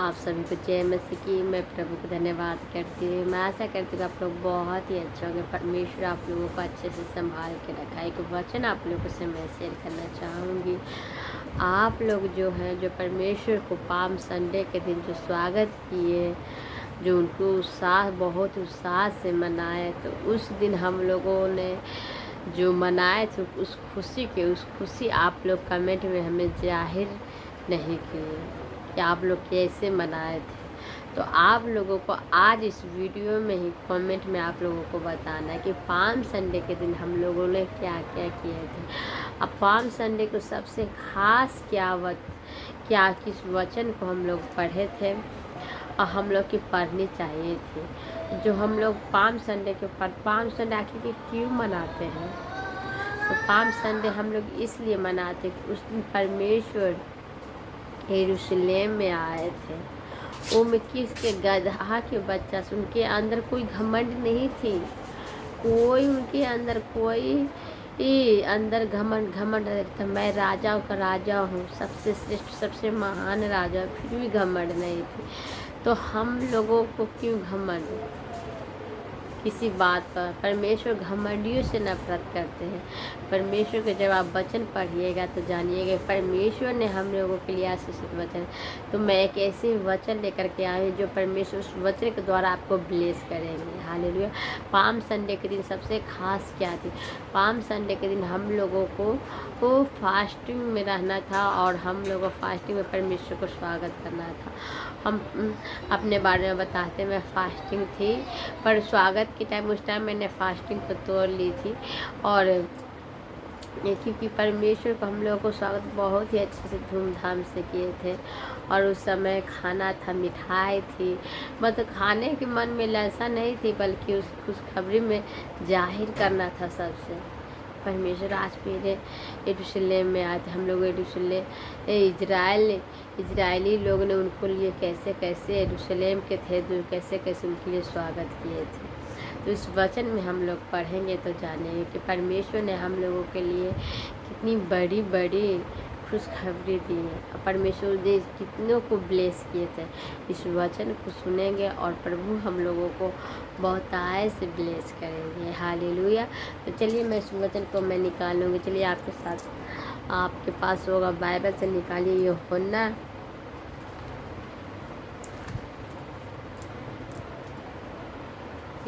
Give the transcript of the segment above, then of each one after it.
आप सभी को जय मसीह की। मैं प्रभु को धन्यवाद करती हूँ। मैं आशा करती हूँ आप लोग बहुत ही अच्छे होंगे। परमेश्वर आप लोगों को अच्छे से संभाल के रखा है। एक वचन आप लोगों से मैं शेयर करना चाहूँगी। आप लोग जो हैं, जो परमेश्वर को पाम संडे के दिन जो स्वागत किए, जो उनको बहुत उत्साह से मनाए, तो उस दिन हम लोगों ने जो मनाए थे उस खुशी आप लोग कमेंट में हमें जाहिर नहीं किए कि आप लोग कैसे मनाए थे। तो आप लोगों को आज इस वीडियो में ही कमेंट में आप लोगों को बताना है कि पाम संडे के दिन हम लोगों ने क्या क्या किए थे। अब पाम संडे को सबसे खास क्या किस वचन को हम लोग पढ़े थे और हम लोग की पढ़नी चाहिए थी। जो हम लोग पाम संडे आखिर क्यों मनाते हैं? तो पाम संडे हम लोग इसलिए मनाते कि उस दिन परमेश्वर यरूशलेम में आए थे। वो में किसके गदहा के बच्चा से, उनके अंदर कोई घमंड नहीं थी। उनके अंदर अंदर घमंड था। मैं राजाओं का राजा हूँ, सबसे श्रेष्ठ सबसे महान राजा, फिर भी घमंड नहीं थी। तो हम लोगों को क्यों घमंड किसी बात पर? परमेश्वर घमंडियों से नफरत करते हैं। परमेश्वर के जब आप वचन पढ़िएगा तो जानिएगा परमेश्वर ने हम लोगों के लिए आशीषित वचन। तो मैं एक ऐसे वचन लेकर के आई हूँ जो परमेश्वर उस वचन के द्वारा आपको ब्लेस करेंगे। हालेलुया। पाम संडे के दिन सबसे खास क्या थी? पाम संडे के दिन हम लोगों को फास्टिंग में रहना था और हम लोगों को फास्टिंग में परमेश्वर को स्वागत करना था। हम अपने बारे में बताते, मैं फास्टिंग थी, पर स्वागत के उस टाइम मैंने फास्टिंग को तोड़ ली थी। और क्योंकि परमेश्वर को हम लोगों को स्वागत बहुत ही अच्छे से धूमधाम से किए थे। और उस समय खाना था, मिठाई थी, मतलब खाने के मन में लालसा नहीं थी, बल्कि उस खुशखबरी में जाहिर करना था सबसे। परमेश्वर आज मेरे यरूशलेम में आए थे। हम लोग इजरायली लोग ने उनको लिए कैसे कैसे यरूशलेम के थे, कैसे कैसे उनके लिए स्वागत किए थे। तो इस वचन में हम लोग पढ़ेंगे तो जानेंगे कि परमेश्वर ने हम लोगों के लिए कितनी बड़ी बड़ी खुशखबरी दी है और परमेश्वर ने कितनों को ब्लेस किए थे। इस वचन को सुनेंगे और प्रभु हम लोगों को बहुत आय से ब्लेस करेंगे। हालेलुया। तो चलिए मैं इस वचन को मैं निकालूंगी। चलिए आपके साथ, आपके पास होगा बाइबल से निकालिए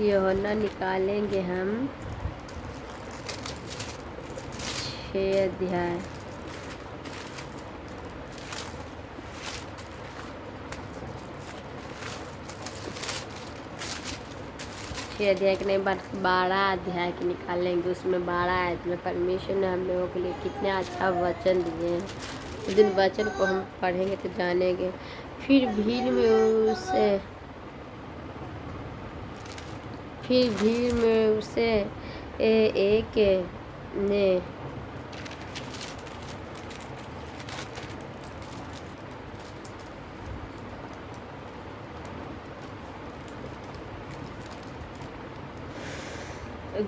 यूहन्ना निकालेंगे हम 6 अध्याय। के नहीं, 12 अध्याय के निकालेंगे। उसमें 12 आयत में परमेश्वर ने हम लोगों के लिए कितने अच्छा वचन दिए हैं। उस दिन वचन को हम पढ़ेंगे तो जानेंगे। फिर भीड़ में उसे एक ने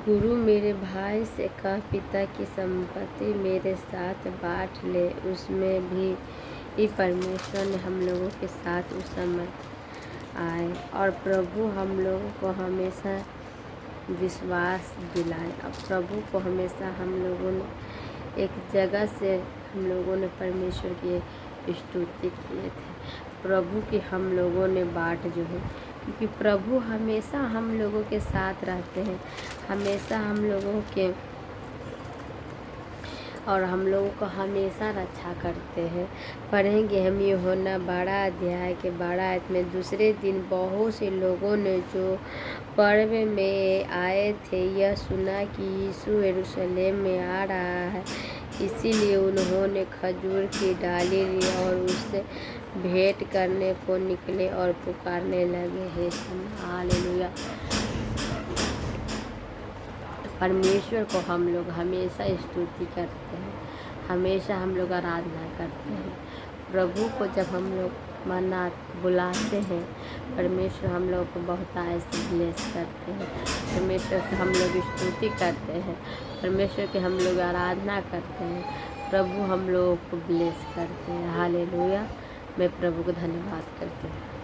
गुरु मेरे भाई से कहा, पिता की संपत्ति मेरे साथ बांट ले। उसमें भी परमेश्वर ने हम लोगों के साथ उस समय आए और प्रभु हम लोगों को हमेशा विश्वास दिलाए। अब प्रभु को हमेशा हम लोगों ने एक जगह से हम लोगों ने परमेश्वर की स्तुति किए थे। प्रभु की हम लोगों ने बाट जो है, क्योंकि प्रभु हमेशा हम लोगों के साथ रहते हैं, हमेशा हम लोगों के और हम लोगों को हमेशा रक्षा करते हैं। पढ़ेंगे हम यूहन्ना 12 अध्याय के 12 आयत में। दूसरे दिन बहुत से लोगों ने जो पर्व में आए थे यह सुना कि यीशु यरूशलेम में आ रहा है, इसीलिए उन्होंने खजूर की डाली ली और उससे भेंट करने को निकले और पुकारने लगे, हे हालेलुया। परमेश्वर को हम लोग हमेशा स्तुति करते हैं, हमेशा हम लोग आराधना करते हैं। प्रभु को जब हम लोग बुलाते हैं, परमेश्वर हम लोग को बहुत आय से ब्लेस करते हैं। परमेश्वर की हम लोग स्तुति करते हैं, परमेश्वर की हम लोग आराधना करते हैं। प्रभु हम लोगों को ब्लेस करते हैं। हालेलुया। मैं प्रभु को धन्यवाद करती हूँ।